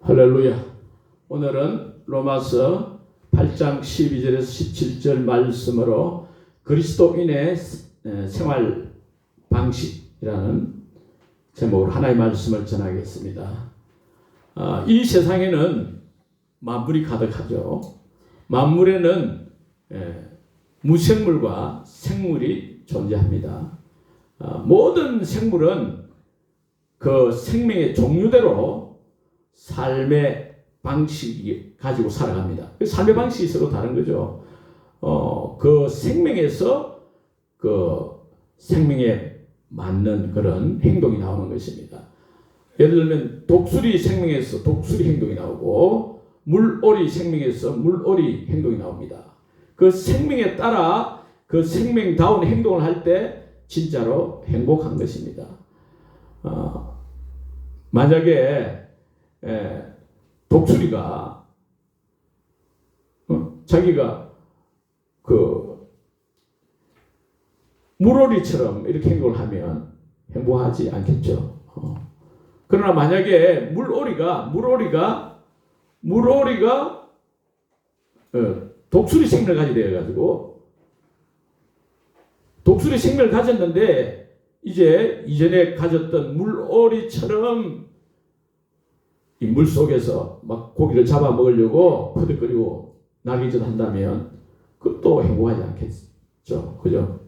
할렐루야. 오늘은 로마서 8장 12절에서 17절 말씀으로 그리스도인의 생활 방식이라는 제목으로 하나의 말씀을 전하겠습니다. 이 세상에는 만물이 가득하죠. 만물에는 무생물과 생물이 존재합니다. 모든 생물은 그 생명의 종류대로 삶의 방식이 가지고 살아갑니다. 삶의 방식이 서로 다른 거죠. 그 생명에서 그 생명에 맞는 그런 행동이 나오는 것입니다. 예를 들면 독수리 생명에서 독수리 행동이 나오고 물오리 생명에서 물오리 행동이 나옵니다. 그 생명에 따라 그 생명다운 행동을 할 때 진짜로 행복한 것입니다. 만약에 독수리가 자기가 그 물오리처럼 이렇게 행동을 하면 행복하지 않겠죠. 그러나 만약에 물오리가 독수리 생명을 가지게 되어가지고 독수리 생명을 가졌는데 이제 이전에 가졌던 물오리처럼 이 물 속에서 막 고기를 잡아 먹으려고 퍼득거리고 날개짓 한다면 그것도 행복하지 않겠죠. 그죠?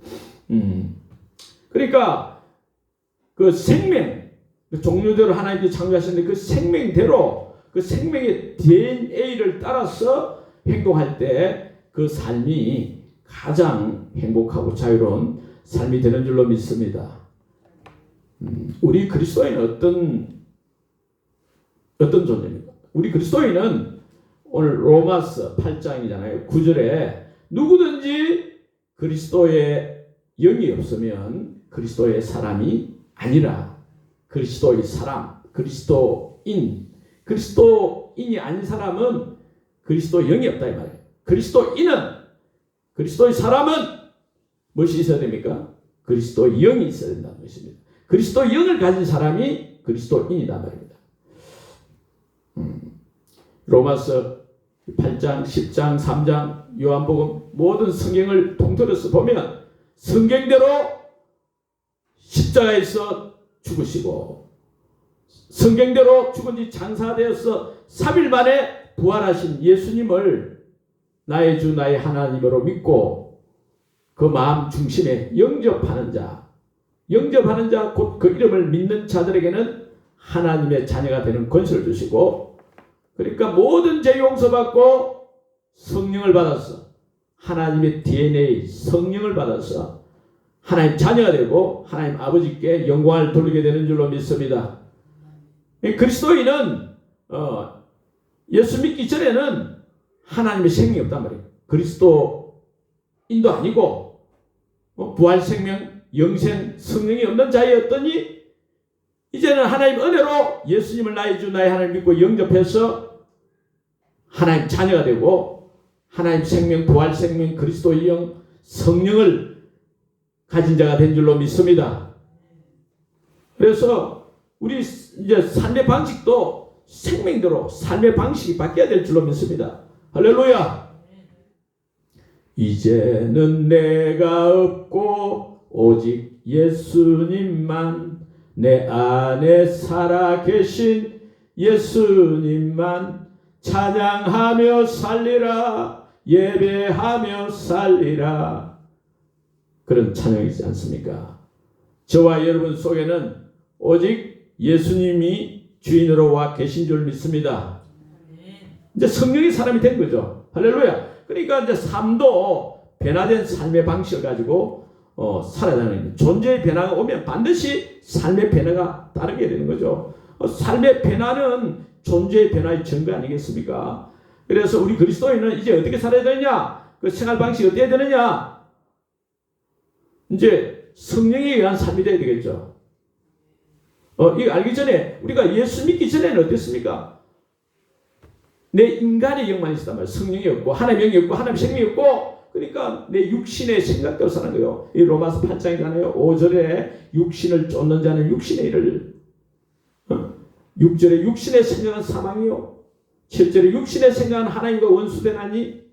그러니까 그 생명, 그 종류대로 하나님께서 창조하셨는데 그 생명대로 그 생명의 DNA를 따라서 행동할 때 그 삶이 가장 행복하고 자유로운 삶이 되는 줄로 믿습니다. 우리 그리스도인은 어떤 존재입니까? 우리 그리스도인은 오늘 로마서 8장이잖아요. 9절에 누구든지 그리스도의 영이 없으면 그리스도의 사람이 아니라 그리스도의 사람, 그리스도인이 아닌 사람은 그리스도의 영이 없다 이 말이에요. 그리스도의 사람은 무엇이 있어야 됩니까? 그리스도의 영이 있어야 된다는 것입니다. 그리스도의 영을 가진 사람이 그리스도인이다 말입니다. 로마서 8장, 10장, 3장, 요한복음 모든 성경을 통틀어서 보면 성경대로 십자가에서 죽으시고 성경대로 죽은 지 장사되어서 3일 만에 부활하신 예수님을 나의 주 나의 하나님으로 믿고 그 마음 중심에 영접하는 자 곧 그 이름을 믿는 자들에게는 하나님의 자녀가 되는 권세를 주시고 그러니까 모든 죄 용서받고 성령을 받아서 하나님의 DNA 성령을 받아서 하나님 자녀가 되고 하나님 아버지께 영광을 돌리게 되는 줄로 믿습니다. 그리스도인은 예수 믿기 전에는 하나님의 생명이 없단 말이에요. 그리스도인도 아니고 부활 생명, 영생, 성령이 없는 자였더니 이제는 하나님 은혜로 예수님을 나의 주 나의 하나님 믿고 영접해서 하나님 자녀가 되고 하나님 생명, 부활 생명, 그리스도의 영, 성령을 가진 자가 된 줄로 믿습니다. 그래서 우리 이제 삶의 방식도 생명대로 삶의 방식이 바뀌어야 될 줄로 믿습니다. 할렐루야. 이제는 내가 없고 오직 예수님만 내 안에 살아계신 예수님만 찬양하며 살리라 예배하며 살리라 그런 찬양이지 않습니까? 저와 여러분 속에는 오직 예수님이 주인으로 와 계신 줄 믿습니다. 이제 성령의 사람이 된 거죠. 할렐루야. 그러니까 이제 삶도 변화된 삶의 방식을 가지고 살아야 되는 존재의 변화가 오면 반드시 삶의 변화가 따르게 되는 거죠. 삶의 변화는 존재의 변화의 증거 아니겠습니까? 그래서 우리 그리스도인은 이제 어떻게 살아야 되느냐? 그 생활 방식이 어떻게 되느냐? 이제 성령에 의한 삶이 되어야 되겠죠. 이거 알기 전에 우리가 예수 믿기 전에는 어땠습니까? 내 인간의 영만 있었단 말이에요. 성령이 없고 하나님의 영이 없고 하나님의 생명이 없고 그러니까 내 육신의 생각대로 사는 거예요. 이 로마서 8장이잖아요. 5절에 육신을 쫓는 자는 육신의 일을 6절에 육신의 생각은 사망이요 7절에 육신의 생각은 하나님과 원수되나니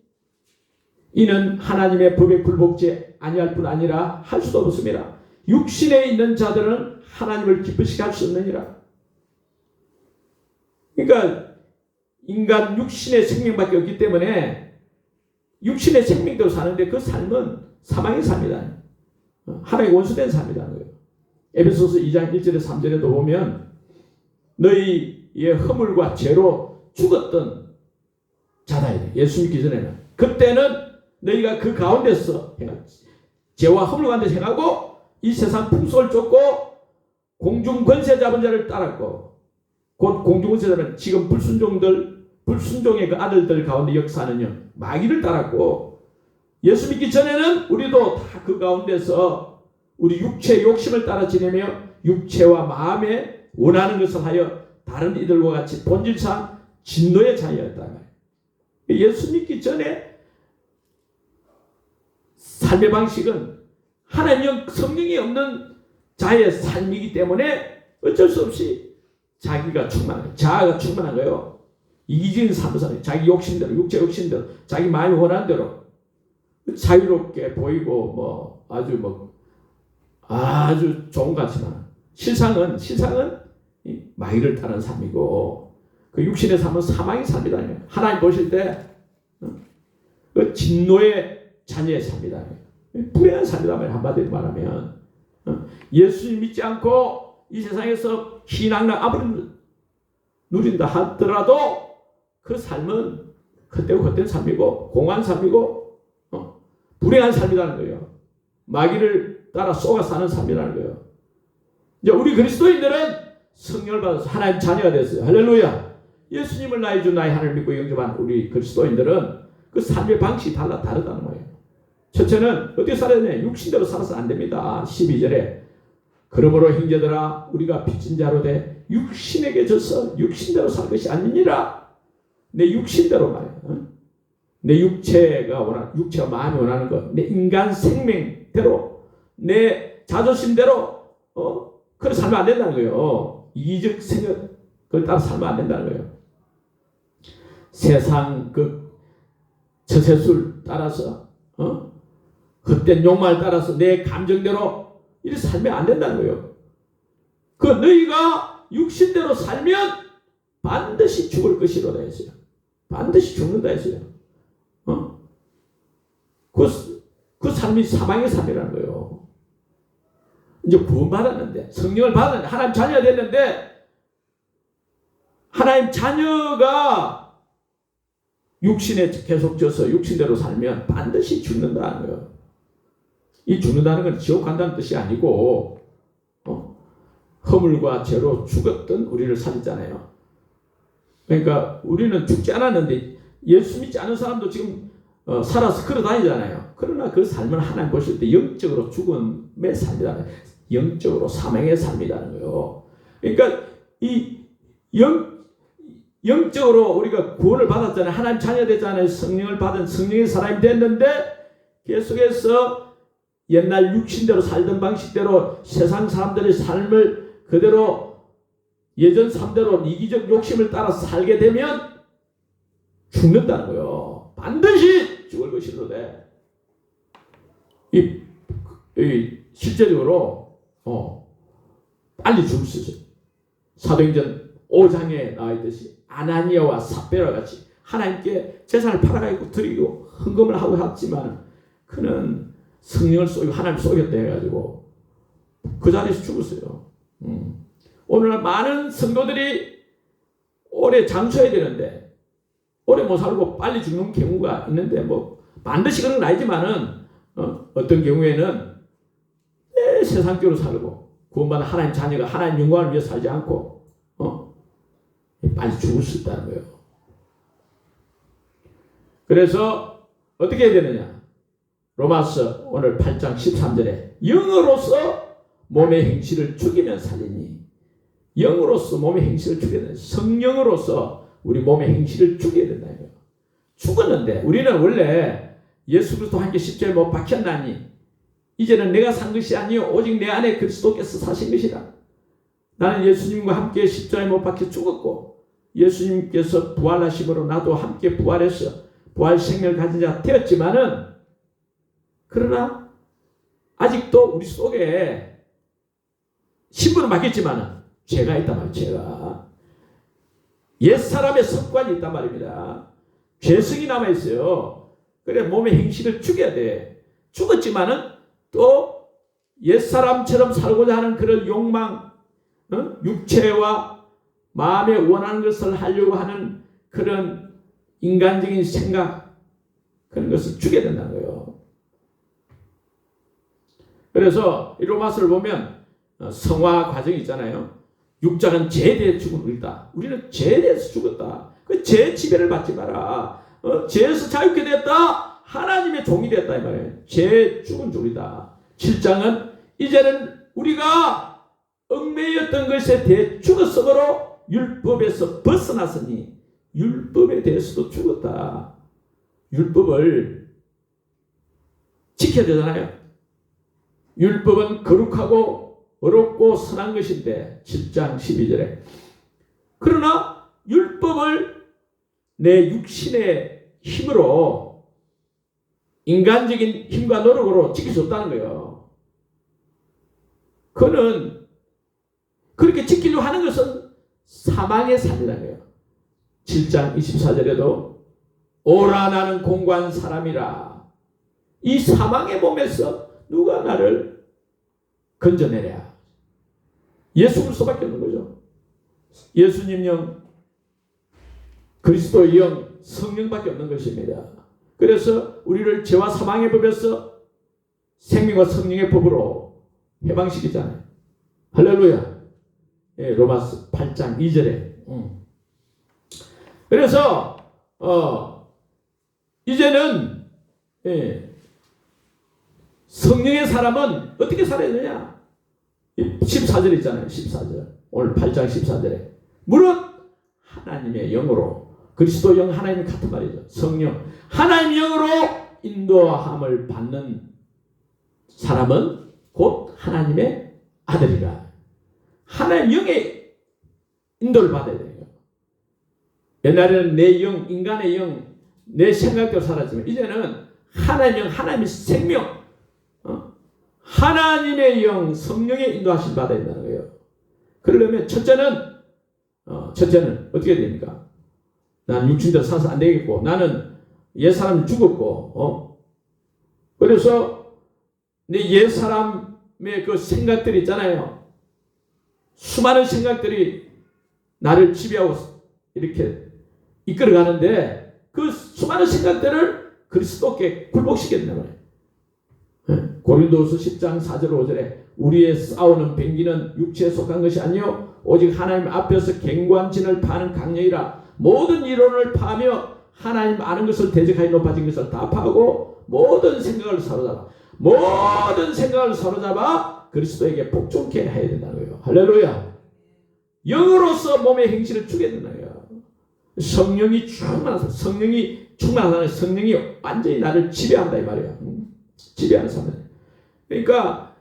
이는 하나님의 법에 굴복지 아니할 뿐 아니라 할 수도 없습니다. 육신에 있는 자들은 하나님을 기쁘시게 할 수 없느니라. 그러니까 인간 육신의 생명밖에 없기 때문에 육신의 생명대로 사는데 그 삶은 사망의 삶이다. 하나님의 원수된 삶이라는 거예요. 에베소서 2장 1절에 3절에도 보면 너희의 허물과 죄로 죽었던 자다. 예수 믿기 전에는. 그때는 너희가 그 가운데서 죄와 허물 가운데 행하고 이 세상 풍속을 쫓고 공중 권세 잡은 자를 따랐고 곧 공중 권세 잡은 지금 불순종의 그 아들들 가운데 역사하는 마귀를 따랐고 예수 믿기 전에는 우리도 다 그 가운데서 우리 육체의 욕심을 따라 지내며 육체와 마음에 원하는 것을 하여 다른 이들과 같이 본질상 진노의 자녀였다. 예수 믿기 전에 삶의 방식은 하나님 성령이 없는 자의 삶이기 때문에 어쩔 수 없이 자기가 충만한, 자아가 충만한 거예요. 이기적인 삶을 사는 자기 욕심대로, 육체 욕심대로, 자기 마음이 원하는 대로 자유롭게 보이고 아주 좋은 것 같지만 실상은 마귀를 따르는 삶이고 그 육신의 삶은 사망의 삶이다. 하나님 보실 때 그 진노의 자녀의 삶이다. 불행한 삶이다. 한마디로 말하면 예수님 믿지 않고 이 세상에서 희낙락 아무리 누린다 하더라도 그 삶은 헛되고 헛된 삶이고 공허한 삶이고 불행한 삶이라는 거예요. 마귀를 따라 쏘아 사는 삶이라는 거예요. 이제 우리 그리스도인들은 성령을 받아서 하나님 자녀가 됐어요. 할렐루야. 예수님을 나의 주 나의 하나님을 믿고 영접한 우리 그리스도인들은 그 삶의 방식이 다르다는 거예요. 첫째는 어떻게 살아야 되냐? 육신대로 살아서 안 됩니다. 12절에 그러므로 형제들아 우리가 빚진 자로 돼 육신에게 져서 육신대로 살 것이 아니니라. 내 육신대로 말이야. 내 육체와 마음이 원하는 것, 내 인간 생명대로, 내 자존심대로 그렇게 살면 안 된다는 거예요. 이기적 생각 그걸 따라 살면 안 된다는 거예요. 세상 그 저세술 따라서 헛된 욕망을 따라서 내 감정대로 이렇게 살면 안 된다는 거예요. 그 너희가 육신대로 살면 반드시 죽을 것이로다 했어요. 반드시 죽는다 했어요. 그 삶이 사망의 삶이라는 거예요. 이제 구원받았는데 성령을 받았는데 하나님 자녀가 됐는데 하나님 자녀가 육신에 계속 져서 육신대로 살면 반드시 죽는다는 거예요. 이 죽는다는 건 지옥 간다는 뜻이 아니고 허물과 죄로 죽었던 우리를 살렸잖아요. 그러니까 우리는 죽지 않았는데 예수 믿지 않은 사람도 지금 살아서 걸어 다니잖아요. 그러나 그 삶은 하나님 보실 때 영적으로 죽음의 삶이라는 거예요. 영적으로 사망의 삶이라는 거예요. 그러니까 이 영적으로 우리가 구원을 받았잖아요. 하나님 자녀 됐잖아요. 성령을 받은 성령의 사람이 됐는데 계속해서 옛날 육신대로 살던 방식대로 세상 사람들의 삶을 그대로 예전 삶대로 이기적 욕심을 따라서 살게 되면 죽는다는 거예요. 반드시 죽을 것이로되 실제적으로 빨리 죽을 수 있어요. 사도행전 5장에 나와 있듯이 아나니아와 삽베라 같이 하나님께 재산을 팔아가지고 드리고 헌금을 하고 했지만 그는 성령을 쏘고 하나님 쏘겠다 해가지고 그 자리에서 죽었어요. 오늘날 많은 성도들이 오래 장수해야 되는데 오래 못 살고 빨리 죽는 경우가 있는데 뭐 반드시 그런 건 아니지만은 어떤 경우에는 세상적으로 살고 구원받은 하나님 자녀가 하나님 영광을 위해 살지 않고 빨리 죽을 수 있다는 거예요. 그래서 어떻게 해야 되느냐? 로마서 오늘 8장 13절에 영으로서 몸의 행실을 죽이면 살리니 영으로서 몸의 행실을 죽여야 된다. 성령으로서 우리 몸의 행실을 죽여야 된다. 죽었는데 우리는 원래 예수 그리스도 함께 십자가에 못 박혔나니 이제는 내가 산 것이 아니요 오직 내 안에 그리스도께서 사신 것이라. 나는 예수님과 함께 십자가에 못 박혀 죽었고 예수님께서 부활하심으로 나도 함께 부활해서 부활 생명을 가진 자 되었지만은 그러나 아직도 우리 속에 신분은 바뀌었지만은 죄가 있단 말이에요. 죄가. 옛사람의 습관이 있단 말입니다. 죄성이 남아있어요. 그래 몸의 행실을 죽여야 돼. 죽었지만은 또 옛사람처럼 살고자 하는 그런 욕망, 육체와 마음에 원하는 것을 하려고 하는 그런 인간적인 생각, 그런 것을 죽여야 된다는 거예요. 그래서 이 로마서를 보면 성화 과정이 있잖아요. 육장은 죄에 대해 죽은 우리다. 우리는 죄에 대해서 죽었다. 그 죄 지배를 받지 마라. 죄에서 자유케 됐다. 하나님의 종이 됐다 이 말이에요. 죄에 죽은 종이다. 7장은 이제는 우리가 얽매였던 것에 대해 죽었으므로 율법에서 벗어났으니 율법에 대해서도 죽었다. 율법을 지켜야 되잖아요. 율법은 거룩하고 어렵고 선한 것인데 7장 12절에 그러나 율법을 내 육신의 힘으로 인간적인 힘과 노력으로 지킬 수 없다는 거예요. 그는 그렇게 지키려고 하는 것은 사망의 삶이라는 거예요. 7장 24절에도 오라 나는 공고한 사람이라 이 사망의 몸에서 누가 나를 건져내랴. 예수 그리스도밖에 없는 거죠. 예수님 영, 그리스도의 영, 성령밖에 없는 것입니다. 그래서 우리를 죄와 사망의 법에서 생명과 성령의 법으로 해방시키잖아요. 할렐루야. 예, 로마서 8장 2절에. 그래서 이제는 성령의 사람은 어떻게 살아야 되냐? 14절 있잖아요. 14절. 오늘 8장 14절에 무릇 하나님의 영으로 그리스도 영 하나님이 같은 말이죠. 성령 하나님의 영으로 인도함을 받는 사람은 곧 하나님의 아들이라. 하나님 영의 인도를 받아야 돼요. 옛날에는 내 영, 인간의 영, 내 생각대로 살았지만 이제는 하나님의 영, 하나님의 생명, 하나님의 영, 성령의 인도하심 받아야 된다는 거예요. 그러려면 첫째는 어떻게 됩니까? 난 육신대로 살아서 안 되겠고 나는 옛사람이 죽었고 그래서 내 옛사람의 그 생각들이 있잖아요. 수많은 생각들이 나를 지배하고 이렇게 이끌어가는데 그 수많은 생각들을 그리스도께 굴복시켜야 된단 말이에요. 고린도후서 10장 4절 5절에 우리의 싸우는 병기는 육체에 속한 것이 아니요 오직 하나님 앞에서 견고한 진을 파는 강령이라. 모든 이론을 파며 하나님 아는 것을 대적하여 높아진 것을 다 파고 모든 생각을 사로잡아 그리스도에게 복종케 해야 된다는 거예요. 할렐루야. 영으로서 몸의 행실을 주게 된다는 거예요. 성령이 충만한 사람, 성령이 완전히 나를 지배한다 이 말이야. 지배하는 사람. 그러니까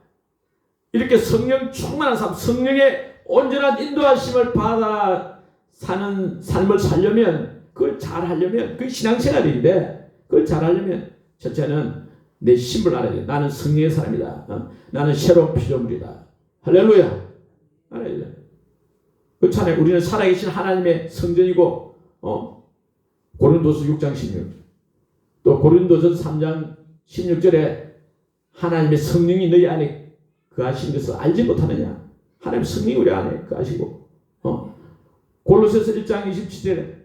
이렇게 성령 충만한 사람, 성령의 온전한 인도하심을 받아 사는 삶을 살려면, 그걸 잘 하려면, 그게 신앙생활인데 그걸 잘 하려면 첫째는 내 신분을 알아야 돼. 나는 성령의 사람이다. 나는 새로운 피조물이다. 할렐루야. 알아야 돼. 그렇잖아요. 우리는 살아계신 하나님의 성전이고 고린도서 6장 16절 또 고린도서 3장 16절에 하나님의 성령이 너희 안에 거하신 것을 알지 못하느냐. 하나님의 성령이 우리 안에 거하시고 골로새서 1장 27절에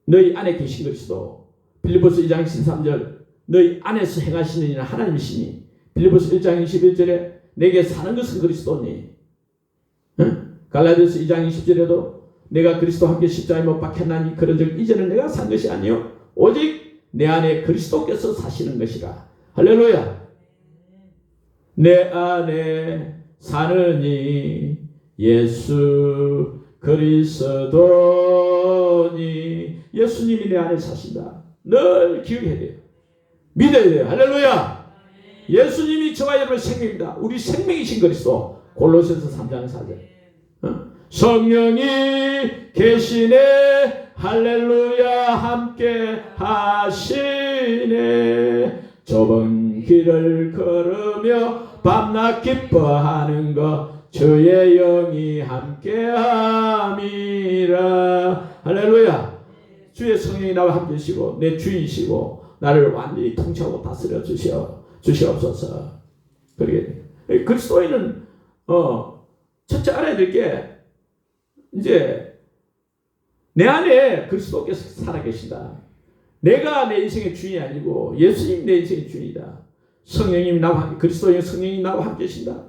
너희 안에 계신 그리스도. 빌립보서 2장 13절 너희 안에서 행하시는 이는 하나님이시니. 빌립보서 1장 21절에 내게 사는 것은 그리스도니. 갈라디아서 2장 20절에도 내가 그리스도와 함께 십자가에 못 박혔나니 그런즉 이제는 내가 산 것이 아니요 오직 내 안에 그리스도께서 사시는 것이라. 할렐루야. 내 안에 사느니 예수 그리스도니. 예수님이 내 안에 사신다. 늘 기억해야 돼요. 믿어야 돼요. 할렐루야. 예수님이 저와 여러분의 생명입니다. 우리 생명이신 그리스도. 골로새서 3장 4절. 성령이 계시네. 할렐루야. 함께 하시네. 좁은 길을 걸으며 밤낮 기뻐하는 것 주의 영이 함께함이라. 할렐루야. 주의 성령이 나와 함께시고 내 주이시고 나를 완전히 통치하고 다스려 주시옵소서. 그러게 그리스도인은 첫째 알아야 될 게 이제 내 안에 그리스도께서 살아계신다. 내가 내 인생의 주인이 아니고 예수님이 내 인생의 주인이다. 성령님이 나와 함께, 그리스도의 성령이 나와 함께 계신다.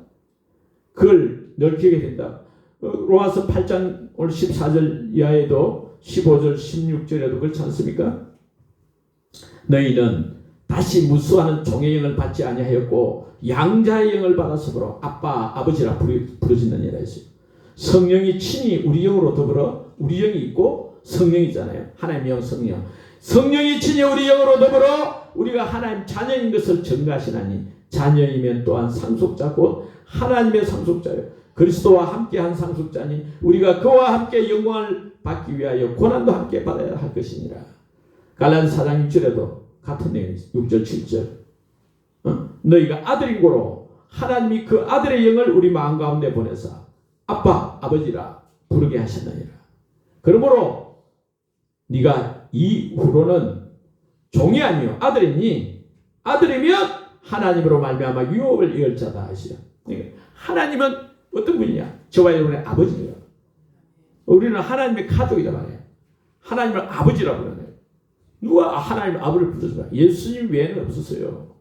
그걸 늘 기억해야 된다. 로마서 8장 오늘 14절 이하에도 15절 16절에도 그렇지 않습니까? 너희는 다시 무수하는 종의 영을 받지 아니하였고 양자의 영을 받았으므로 아빠 아버지라 부르짖느니라 했어요. 성령이 친히 우리 영으로 더불어 우리 영이 있고 성령이잖아요. 하나님의 영 성령. 성령이 친히 우리 영으로 더불어 우리가 하나님 자녀인 것을 증거하시나니 자녀이면 또한 상속자 곧 하나님의 상속자요 그리스도와 함께한 상속자니 우리가 그와 함께 영광을 받기 위하여 고난도 함께 받아야 할 것이니라. 갈라디아 4장 6절에도 같은 내용이 있어요. 6절 7절 너희가 아들인 고로 하나님이 그 아들의 영을 우리 마음 가운데 보내사 아빠 아버지라 부르게 하셨느니라. 그러므로 네가 이후로는 종이 아니요 아들이니 아들이면 하나님으로 말미암아 유업을 이을 자다 하시라. 하나님은 어떤 분이냐? 저와 여러분의 아버지예요. 우리는 하나님의 가족이다 말이에요. 하나님을 아버지라 부르네요. 누가 하나님 아버지를 부르더라? 예수님 외에는 없었어요.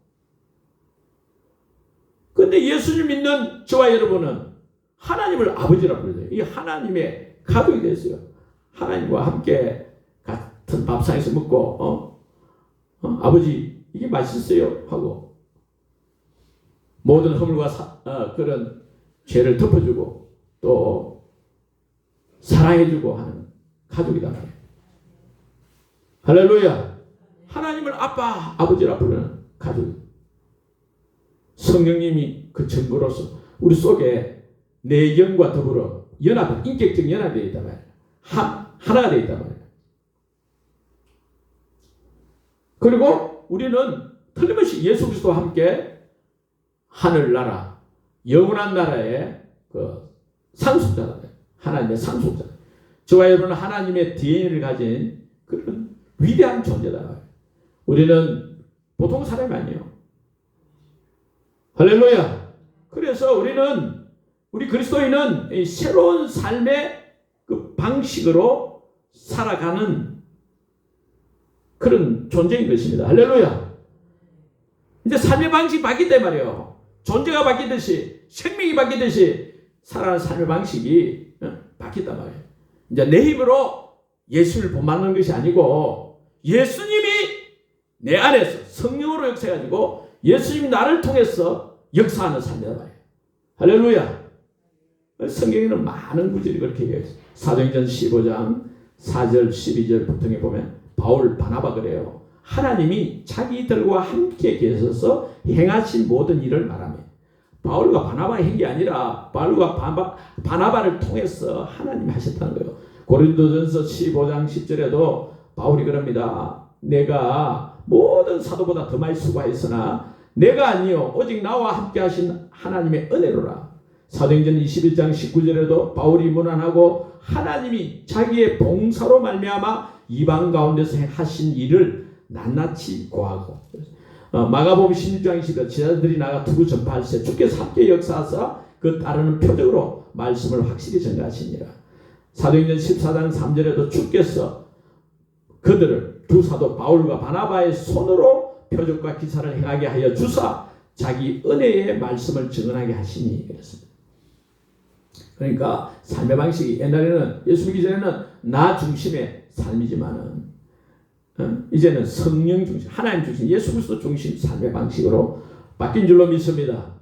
그런데 예수님 믿는 저와 여러분은 하나님을 아버지라 부르세요. 이 하나님의 가족이 됐어요. 하나님과 함께 같은 밥상에서 먹고 아버지 이게 맛있어요 하고 모든 허물과 그런 죄를 덮어주고 또 사랑해주고 하는 가족이다 말이에요. 할렐루야. 하나님을 아빠 아버지라 부르는 가족. 성령님이 그 증거로서 우리 속에 내 영과 더불어 연합, 인격적 연합이 되어 있단 말이에요. 하나가 되어 있단 말이에요. 그리고 우리는 틀림없이 예수 그리스도와 함께 하늘나라, 영원한 나라의 그 상속자다. 하나님의 상속자. 저와 여러분은 하나님의 DNA를 가진 그런 위대한 존재다. 우리는 보통 사람이 아니에요. 할렐루야. 그래서 우리 그리스도인은 이 새로운 삶의 그 방식으로 살아가는 그런 존재인 것입니다. 할렐루야. 이제 삶의 방식이 바뀐단 말이에요. 존재가 바뀌듯이 생명이 바뀌듯이 살아가는 삶의 방식이 바뀌단 말이에요. 이제 내 힘으로 예수를 본받는 것이 아니고 예수님이 내 안에서 성령으로 역사해가지고 예수님이 나를 통해서 역사하는 삶이란 말이에요. 할렐루야. 성경에는 많은 구절이 그렇게 얘기해요. 사도행전 15장 4절 12절 보통에 보면 바울 바나바 그래요. 하나님이 자기들과 함께 계셔서 행하신 모든 일을 말하며 바울과 바나바의 행이 아니라 바울과 바나바를 통해서 하나님이 하셨다는 거예요. 고린도전서 15장 10절에도 바울이 그럽니다. 내가 모든 사도보다 더 많이 수고하였으나 내가 아니요 오직 나와 함께 하신 하나님의 은혜로라. 사도행전 21장 19절에도 바울이 문안하고 하나님이 자기의 봉사로 말미암아 이방 가운데서 하신 일을 낱낱이 고하고 마가복음 16장 20절 제자들이 나가 투구 전파할세 주께서 함께 역사하사 그 따르는 표적으로 말씀을 확실히 전가하시니라. 사도행전 14장 3절에도 주께서 그들을 두 사도 바울과 바나바의 손으로 표적과 기사를 행하게 하여 주사 자기 은혜의 말씀을 증언하게 하시니 그랬습니다. 그러니까 삶의 방식이 옛날에는 예수 믿기 전에는 나 중심의 삶이지만은 이제는 성령 중심, 하나님 중심, 예수 그리스도 중심 삶의 방식으로 바뀐 줄로 믿습니다.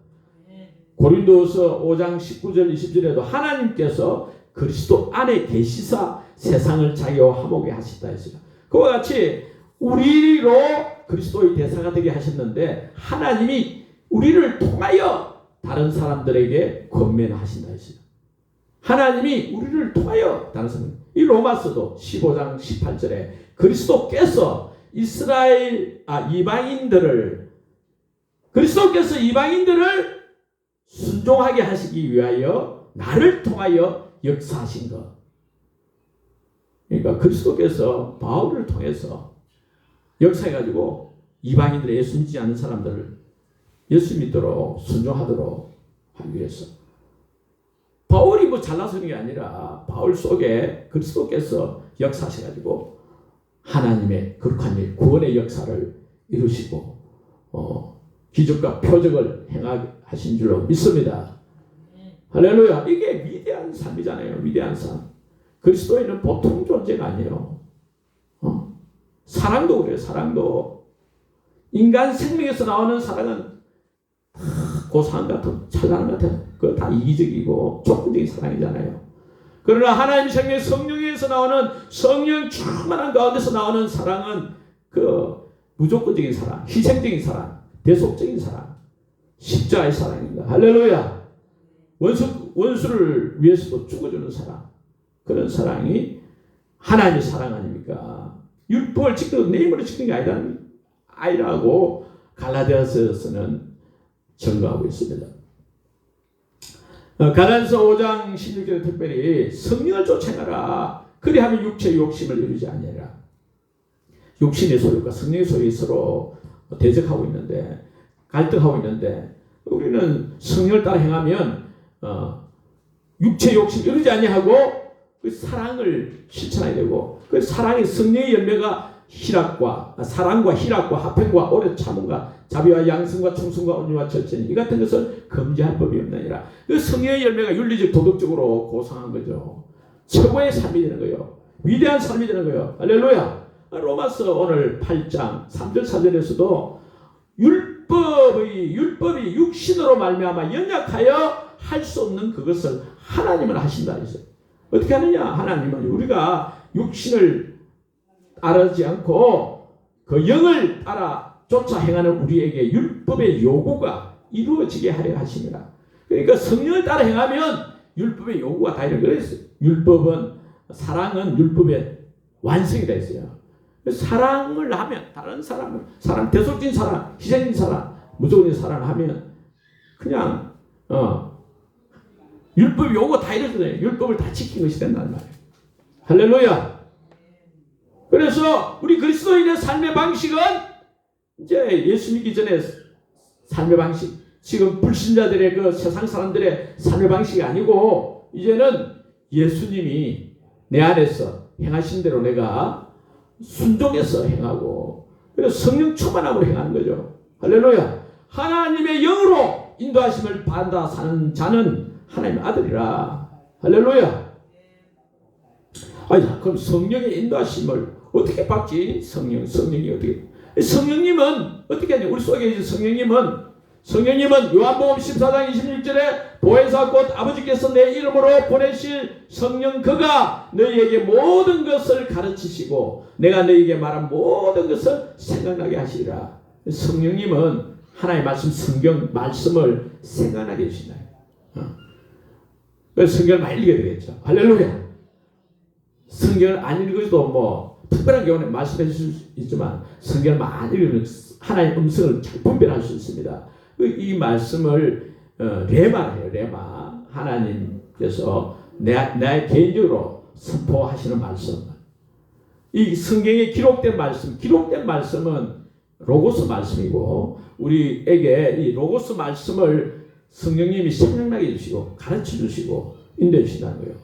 고린도서 5장 19절 20절에도 하나님께서 그리스도 안에 계시사 세상을 자기와 화목에 하시다 했어요. 그와 같이 우리로 그리스도의 대사가 되게 하셨는데 하나님이 우리를 통하여 다른 사람들에게 권면하신다 했어요. 하나님이 우리를 통하여 다른 사람, 이 로마서도 15장 18절에 그리스도께서 그리스도께서 이방인들을 순종하게 하시기 위하여 나를 통하여 역사하신 것. 그러니까 그리스도께서 바울을 통해서 역사해가지고 이방인들의 예수 믿지 않는 사람들을 예수 믿도록 순종하도록 하기 위해서. 바울이 뭐 잘나서 그런 게 아니라 바울 속에 그리스도께서 역사하셔가지고 하나님의 거룩한 일, 구원의 역사를 이루시고 기적과 표적을 행하신 줄로 믿습니다. 할렐루야. 이게 위대한 삶이잖아요. 위대한 삶. 그리스도인은 보통 존재가 아니에요. 사랑도 그래요. 사랑도. 인간 생명에서 나오는 사랑은 고사함 같은, 찬란 같은, 그거 다 이기적이고 조건적인 사랑이잖아요. 그러나 하나님 생명 성령에서 나오는, 성령 충만한 가운데서 나오는 사랑은 그 무조건적인 사랑, 희생적인 사랑, 대속적인 사랑, 십자가의 사랑입니다. 할렐루야. 원수를 위해서도 죽어주는 사랑, 그런 사랑이 하나님의 사랑 아닙니까? 율법을 지키고 내 힘으로 지키는 게 아니라고 갈라디아서에서는 증거하고 있습니다. 갈라디아서 5장 16절에 특별히 성령을 쫓아가라. 그리하면 육체의 욕심을 이루지 아니하리라. 육신의 소유과 성령의 소유가 서로 대적하고 있는데, 갈등하고 있는데, 우리는 성령을 따라 행하면 육체의 욕심 이루지 아니하고 그 사랑을 실천해야 되고, 그 사랑의 성령의 열매가 사랑과 희락과 화평과 오래 참음과 자비와 양성과 충성과 온유와 절제니 이 같은 것을 금지할 법이 없느니라. 그 성령의 열매가 윤리적 도덕적으로 고상한 거죠. 최고의 삶이 되는 거예요. 위대한 삶이 되는 거예요. 할렐루야. 로마서 오늘 8장 3절 4절에서도 율법이 육신으로 말미암아 연약하여 할 수 없는 그것을 하나님은 하신다 했어요. 어떻게 하느냐? 하나님은 우리가 육신을 따르지 않고 그 영을 따라 쫓아 행하는 우리에게 율법의 요구가 이루어지게 하려 하십니다. 그러니까 성령을 따라 행하면 율법의 요구가 다 이루어져요. 그래서 사랑은 율법의 완성이다 했어요. 사랑을 하면 다른 사람 대속적인 사랑, 희생적인 사랑, 무조건의 사랑을 하면 그냥 율법 요구가 다 이루어져요. 율법을 다 지킨 것이 된다는 말이에요. 할렐루야. 그래서 우리 그리스도인의 삶의 방식은 이제 예수 믿기 전에 삶의 방식, 지금 불신자들의 그 세상 사람들의 삶의 방식이 아니고 이제는 예수님이 내 안에서 행하신 대로 내가 순종해서 행하고, 그래서 성령 충만함으로 행하는 거죠. 할렐루야. 하나님의 영으로 인도하심을 받아 사는 자는 하나님의 아들이라. 할렐루야. 그럼 성령의 인도하심을 어떻게 받지? 성령이 어떻게? 성령님은 어떻게 하냐? 우리 속에 있는 성령님은 요한복음 14장 26절에 보혜사 곧 아버지께서 내 이름으로 보내실 성령 그가 너희에게 모든 것을 가르치시고 내가 너희에게 말한 모든 것을 생각나게 하시리라. 성령님은 하나님의 말씀, 성경 말씀을 생각나게 해주신다. 그래서 성경을 많이 읽어야 되겠죠. 할렐루야. 성경을 안 읽어도 뭐 특별한 경우는 말씀해 주실 수 있지만 성경을 많이 읽으면 하나님의 음성을 잘 분별할 수 있습니다. 이 말씀을 레마예요. 레마. 하나님께서 내 개인적으로 선포하시는 말씀. 이 성경에 기록된 말씀은 로고스 말씀이고 우리에게 이 로고스 말씀을 성령님이 생각나게 해주시고 가르쳐 주시고 인도해 주신다는 거예요.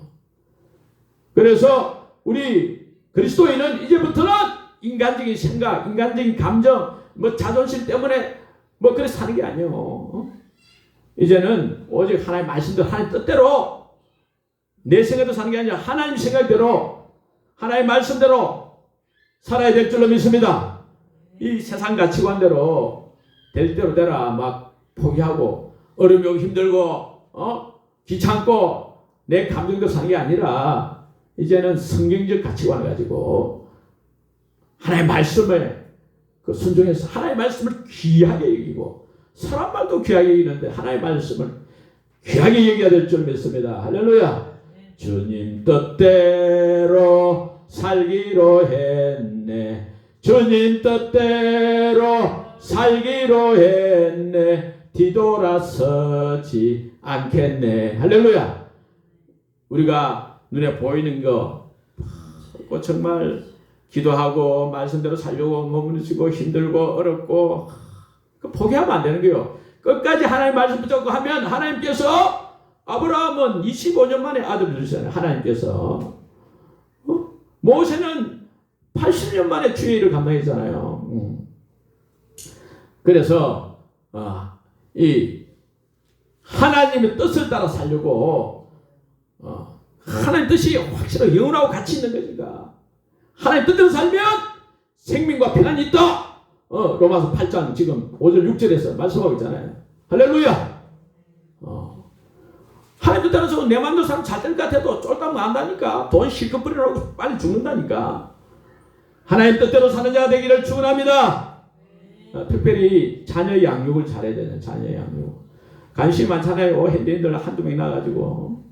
그래서 우리 그리스도인은 이제부터는 인간적인 생각, 인간적인 감정, 자존심 때문에 그래 사는 게 아니에요. 이제는 오직 하나님 말씀대로, 하나님 뜻대로 내 생각대로 사는 게 아니라 하나님 생각대로, 하나님 말씀대로 살아야 될 줄로 믿습니다. 이 세상 가치관대로 될 대로 되라 막 포기하고 어려움이 오고 힘들고 귀찮고 내 감정대로 사는 게 아니라 이제는 성경적 가치관을 가지고 하나님의 말씀에 순종해서 하나님의 말씀을 귀하게 여기고 사람 말도 귀하게 여기는데 하나님의 말씀을 귀하게 여겨야 될 줄 믿습니다. 할렐루야. 주님 뜻대로 살기로 했네. 주님 뜻대로 살기로 했네. 뒤돌아서지 않겠네. 할렐루야. 우리가 눈에 보이는 거 정말 기도하고 말씀대로 살려고 머무르시고 힘들고 어렵고 포기하면 안 되는 거예요. 끝까지 하나님 말씀 붙잡고 하면 하나님께서 아브라함은 25년 만에 아들을 주셨잖아요. 하나님께서 모세는 80년 만에 주의 일을 감당했잖아요. 그래서 이 하나님의 뜻을 따라 살려고 하나님 뜻이 확실하게 영원하고 같이 있는 것인가. 하나님 뜻대로 살면 생명과 평안이 있다. 로마서 8장 지금 5절 6절에서 말씀하고 있잖아요. 할렐루야. 하나님 뜻대로 내 맘대로 사람 잘 될 것 같아도 쫄딱 안다니까. 돈 실컷 뿌리라고 빨리 죽는다니까. 하나님 뜻대로 사는 자가 되기를 축원합니다. 특별히 자녀 양육을 잘해야 되는 자녀 양육. 관심이 많잖아요. 핸드인들 한두 명 나가지고.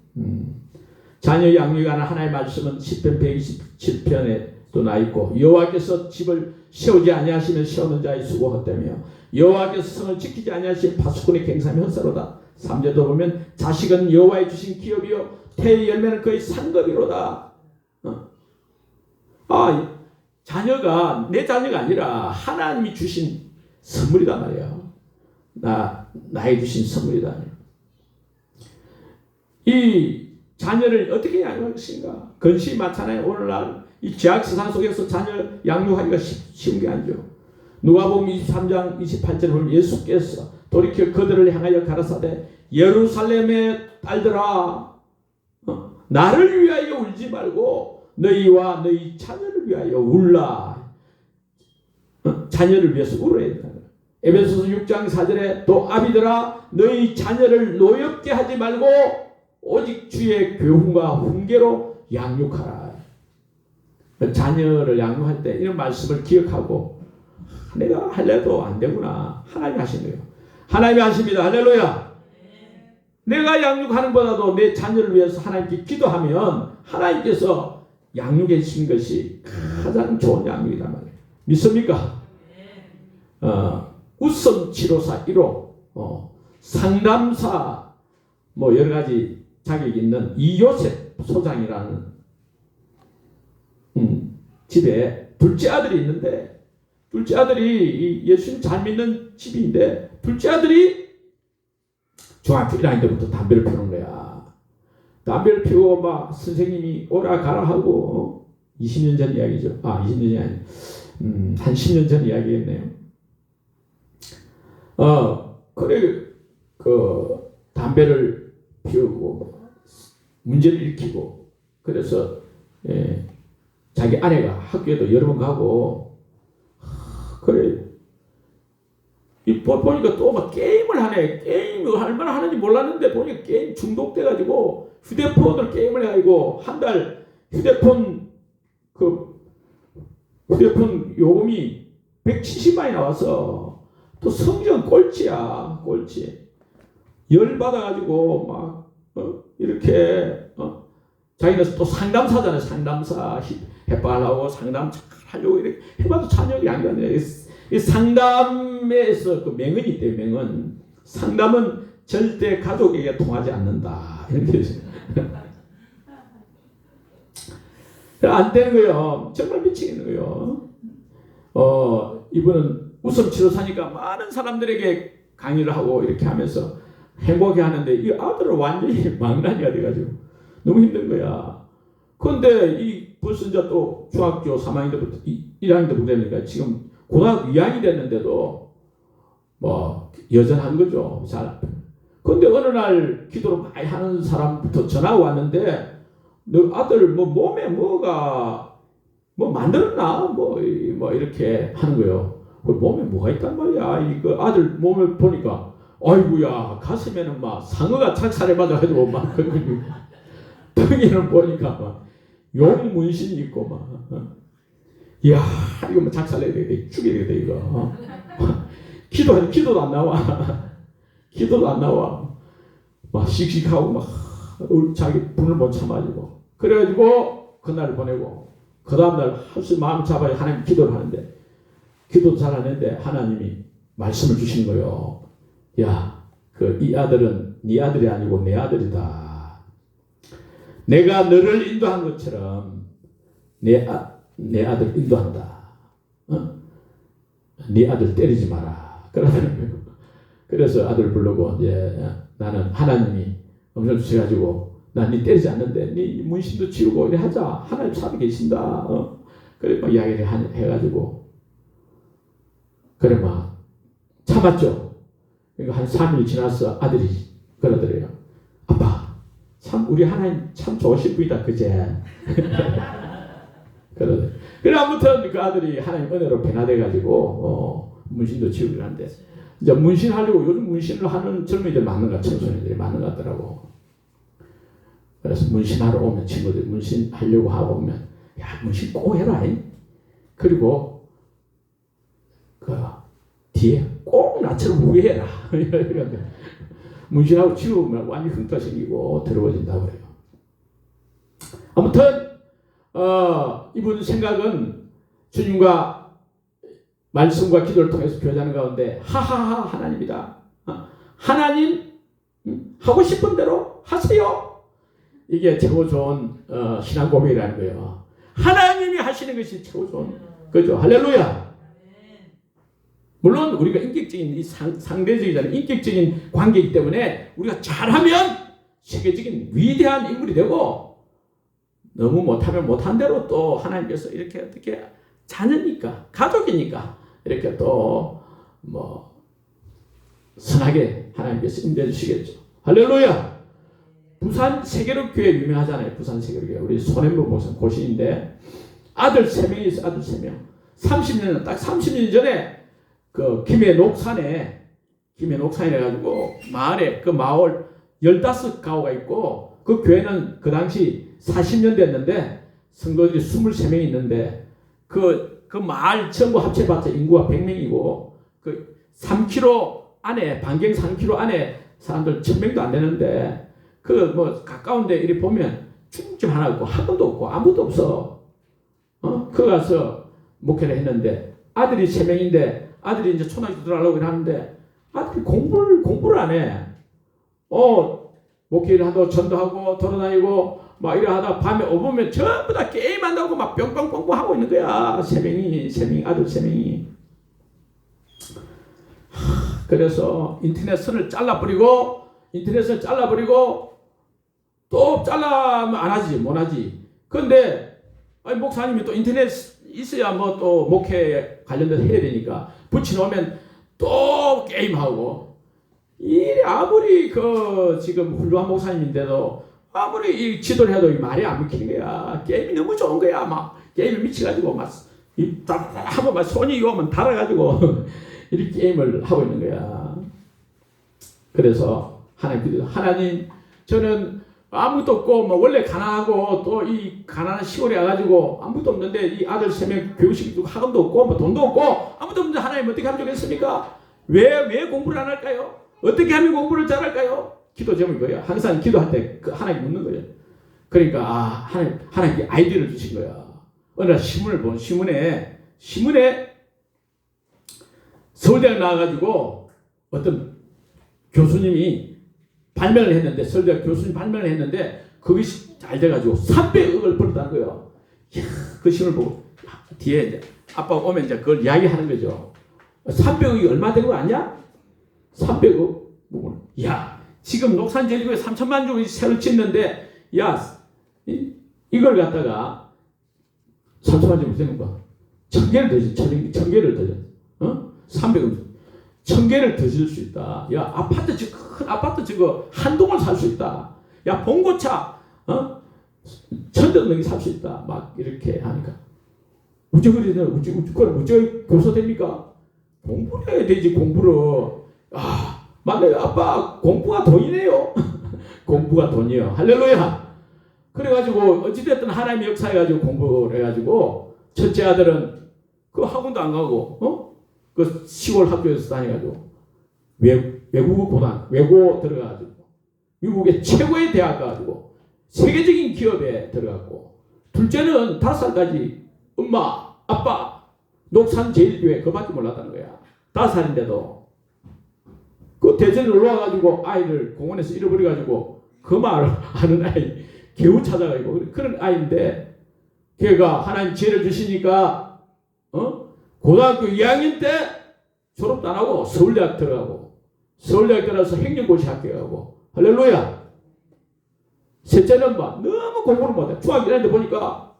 자녀 양육하는 하나님의 말씀은 10편 127편에도 나있고 여호와께서 집을 세우지 아니하시면 세우는 자의 수고 헛되며 여호와께서 성을 지키지 아니하시면 파수꾼의 갱삼이 헛사로다. 3절도 보면 자식은 여호와의 주신 기업이요 태의 열매는 그의 상급이로다. 자녀가 내 자녀가 아니라 하나님이 주신 선물이단 말이에요. 나에게 주신 선물이다. 이 자녀를 어떻게 양육할 것인가? 건실이 많잖아요. 오늘날 이 죄악 세상 속에서 자녀 양육하기가 쉬운 게 아니죠. 누가복음 23장 28절에 보면 예수께서 돌이켜 그들을 향하여 가라사대 예루살렘의 딸들아 나를 위하여 울지 말고 너희와 너희 자녀를 위하여 울라. 자녀를 위해서 울어야 된다. 에베소서 6장 4절에 또 아비들아 너희 자녀를 노엽게 하지 말고 오직 주의 교훈과 훈계로 양육하라. 자녀를 양육할 때 이런 말씀을 기억하고 내가 할래도 안 되구나. 하나님이 하신 거예요. 하나님이 하십니다. 할렐루야. 내가 양육하는 것보다도 내 자녀를 위해서 하나님께 기도하면 하나님께서 양육해 주신 것이 가장 좋은 양육이란 말이에요. 믿습니까? 웃음치료사 1호 상담사 여러 가지 자격이 있는 이요셉 소장이라는 집에 둘째 아들이 있는데 둘째 아들이 예수님 잘 믿는 집인데 둘째 아들이 중학교 1학년 때부터 담배를 피우는 거야. 담배를 피우고 막 선생님이 오라 가라 하고 20년 전 이야기죠. 20년 전이 아니에요. 한 10년 전 이야기겠네요. 그래 담배를 피우고 문제를 일으키고 그래서 자기 아내가 학교에도 여러 번 가고 그래 보니까 또 막 게임을 하네. 게임을 얼마나 하는지 몰랐는데 보니까 게임 중독돼가지고 휴대폰으로 게임을 해가지고 한 달 휴대폰 요금이 170만이 나와서 또 성적은 꼴찌야. 꼴찌. 열 받아가지고 막 이렇게 자기는 또 상담사잖아요. 상담사 해봐라고 상담 하려고 이렇게 해봐도 자녀가 양이 안 돼. 이 상담에서 그 명언이 있대요. 명언. 상담은 절대 가족에게 통하지 않는다. 이렇게 안 되는 거예요. 정말 미치겠는 거예요. 이분은 웃음치료사니까 많은 사람들에게 강의를 하고 이렇게 하면서 행복해 하는데 이 아들은 완전히 망나니가 돼가지고 너무 힘든 거야. 그런데 이 벌써 이제 또 중학교 3학년 때부터 1학년 때부터 되니까 지금 고등학교 2학년이 됐는데도 여전한 거죠. 잘. 그런데 어느 날 기도를 많이 하는 사람부터 전화가 왔는데 너 아들 몸에 뭐가 만들었나? 이렇게 하는 거예요. 그 몸에 뭐가 있단 말이야. 그 아들 몸을 보니까 아이고야 가슴에는 막 상어가 착살에 맞아가지고 막 등에는 보니까 막 용 문신이 있고 막 이야 이거 작살내야 되겠다. 죽여야 되겠다 이거. 기도도 안 나와. 기도도 안 나와. 막 씩씩하고 막 자기 분을 못 참아가지고 그래가지고 그날을 보내고 그 다음날 하루 마음 잡아야 하나님 기도를 하는데 기도도 잘하는데 하나님이 말씀을 주시는 거예요. 야, 이 아들은 네 아들이 아니고 내 아들이다. 내가 너를 인도한 것처럼 내 아들 인도한다. 네 아들 때리지 마라. 그러더라는 거예요. 그래서 아들 부르고 이제 나는 하나님이 엄청 주셔가지고 난 네 때리지 않는데 네 문신도 지우고 이래 하자. 하나님 살아 계신다. 그래 막 이야기를 해가지고 그래 막 참았죠. 그러니까 한 3일 지나서 아들이 그러더래요. 아빠 참 우리 하나님 참 좋으신 분이다 그제. 그러더래. 그래 아무튼 그 아들이 하나님 은혜로 변화돼가지고 문신도 지우기로 하는데 이제 문신하려고 요즘 문신을 하는 젊은이들 많은 것 같아요. 청소년들이 많은 것 같더라고. 그래서 문신하러 오면 친구들 문신하려고 하고 오면 야 문신 꼭 해라. 그리고 그 뒤에 꼭 나처럼 후회해라. 문신하고 지우면 완전히 흉터 생기고 더러워진다고 그래요. 아무튼 이분 생각은 주님과 말씀과 기도를 통해서 교제하는 가운데 하하하 하나님이다. 하나님 하고 싶은 대로 하세요. 이게 최고 좋은 신앙 고백이라는 거예요. 하나님이 하시는 것이 최고 좋은 거죠. 할렐루야. 물론 우리가 인격적인 상대적이잖아요. 인격적인 관계이기 때문에 우리가 잘하면 세계적인 위대한 인물이 되고 너무 못하면 못한 대로 또 하나님께서 이렇게 어떻게 자녀니까 가족이니까 이렇게 또 뭐 선하게 하나님께서 임대해 주시겠죠. 할렐루야. 부산 세계로 교회 유명하잖아요. 부산 세계로 교회. 우리 손현무 목사 고신인데 아들 3명이 있어요. 아들 3명. 30년 딱 30년 전에 그 김해 녹산에 가지고 마을에 그 마을 15가구가 있고 그 교회는 그 당시 40년 됐는데 성도들이 23명이 있는데 그 마을 전부 합쳐봤자 인구가 100명이고 그 3km 안에 반경 3km 안에 사람들 1000명도 안 되는데 그 뭐 가까운데 이리 보면 중집 하나 없고 학원도 없고 아무도 없어. 그 가서 목회를 했는데 아들이 3명인데 아들이 이제 초등학교 들어가려고 하는데 아들이 공부를 안 해. 목회를 하고 전도하고 돌아다니고 막 이래 하다 밤에 오보면 전부 다 게임한다고 막 뿅뿅뿅뿅 하고 있는 거야. 3명이 아들 3명이. 그래서 인터넷선을 잘라버리고 또 잘라면 안 하지 못 하지. 근데 목사님이 또 인터넷 있어야 뭐 또 목회 관련돼서 해야 되니까 붙여놓으면 또 게임하고 이 아무리 그 지금 훌륭한 목사님인데도 아무리 이 지도를 해도 이 말이 안 먹히는 거야. 게임이 너무 좋은 거야. 막 게임에 미쳐가지고 막 한번 막 손이 오면 달아가지고 이렇게 게임을 하고 있는 거야. 그래서 하나님 저는 아무것도 없고 뭐 원래 가난하고 또 이 가난한 시골에 와가지고 아무것도 없는데 이 아들 3명 교육시키고 학원도 없고 뭐 돈도 없고 아무것도 없는데 하나님 어떻게 하면 좋겠습니까? 왜 공부를 안 할까요? 어떻게 하면 공부를 잘할까요? 기도 제목이 거예요. 항상 기도할 때 하나님 묻는 거예요. 그러니까 하나님께 아이디어를 주신 거야. 어느 날 신문에 서울대학 나와가지고 어떤 교수님이 발명을 했는데 서울대학 교수님 발명을 했는데 그것이 잘 돼가지고 300억을 벌었다는 거예요. 이야, 그 신문을 보고 뒤에 이제 아빠가 오면 이제 그걸 이야기하는 거죠. 300억이 얼마 되는 거 아니야? 300억. 야, 지금 녹산 제주도에 3천만 주고 새로 짓는데 야, 이걸 갖다가 3천만 주면 되는 거야. 1000개를 더 지, 1000개를 더 지. 300억. 1000개를 더 지을 수 있다. 야, 아파트 큰 아파트 저거 한 동을 살 수 있다. 야, 봉고차 1000대 넘게 살 수 있다. 막 이렇게 하니까 우주거리는 우주 교수 됩니까? 공부를 해야 되지. 공부를. 맞네요. 아빠 공부가 돈이네요. 공부가 돈이요. 할렐루야. 그래가지고 어찌됐든 하나님의 역사해가지고 공부를 해가지고 첫째 아들은 그 학원도 안 가고 그 시골 학교에서 다녀가지고 외고 들어가가지고 미국의 최고의 대학 가지고 세계적인 기업에 들어갔고, 둘째는 5살까지 엄마, 아빠, 녹산 제일교회 그밖에 몰랐다는 거야. 5살인데도. 그 대전에 올라와가지고 아이를 공원에서 잃어버려가지고 그 말을 하는 아이 겨우 찾아가지고 그런 아이인데, 걔가 하나님 지혜를 주시니까 고등학교 2학년 때 졸업도 안 하고 서울대학 들어가고, 서울대학 들어가서 행정고시 합격하고, 할렐루야. 셋째는 뭐 너무 공부를 못해. 중학교 1학년 때 보니까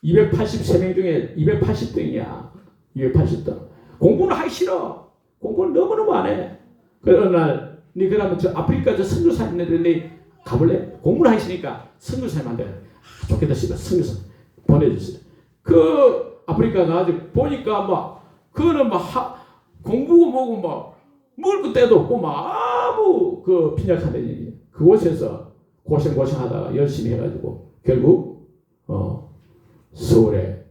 283명 중에 280등이야. 280등. 공부는 하기 싫어. 공부는 너무너무 안 해. 그래서 어느 날, 니 그러면 저 아프리카 저 선교사 있는데 니 가볼래? 공부를 하기 싫으니까 선교사님한테 좋겠다 싶어. 선교사 보내주세요. 그 아프리카 가가지고 보니까 막 그거는 막 공부고 뭐고 막 먹을 것 때도 없고 막 아무 그 빈약하더니 그곳에서 고생하다가 열심히 해가지고 결국 서울에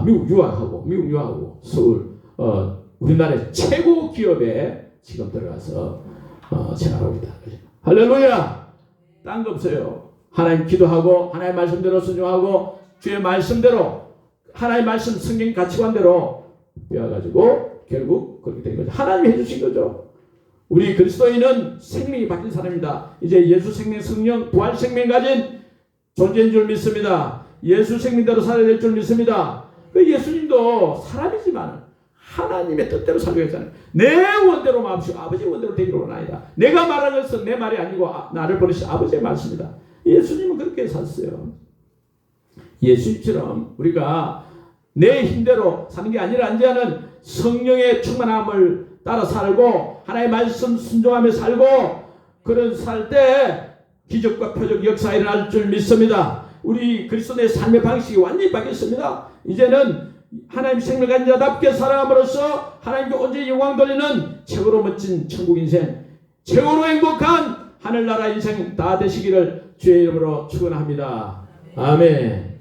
미국 유학하고 서울 우리나라의 최고 기업에 지금 들어가서 생활하고 있다. 할렐루야. 딴 거 없어요. 하나님 기도하고 하나님 말씀대로 순종하고 주의 말씀대로 하나님 말씀 성경 가치관대로 배워가지고 결국 그렇게 된 거죠. 하나님이 해주신 거죠. 우리 그리스도인은 생명이 바뀐 사람입니다. 이제 예수 생명, 성령, 부활 생명 가진 존재인 줄 믿습니다. 예수 생명대로 살아야 될 줄 믿습니다. 그 예수님도 사람이지만 하나님의 뜻대로 살려고 했잖아요. 내 원대로 마음시고 아버지 원대로 되기로 원하이다. 내가 말하는 것은 내 말이 아니고 나를 보내신 아버지의 말씀이다. 예수님은 그렇게 샀어요. 예수님처럼 우리가 내 힘대로 사는 게 아니라 이제는 성령의 충만함을 따라 살고 하나님의 말씀 순종하며 살고, 그런 살 때 기적과 표적 역사 일어날 줄 믿습니다. 우리 그리스도의 삶의 방식이 완전히 바뀌었습니다. 이제는 하나님 생명 가진 자답게 살아감으로써 하나님께 온전히 영광 돌리는 최고로 멋진 천국 인생, 최고로 행복한 하늘나라 인생 다 되시기를 주의 이름으로 축원합니다. 아멘.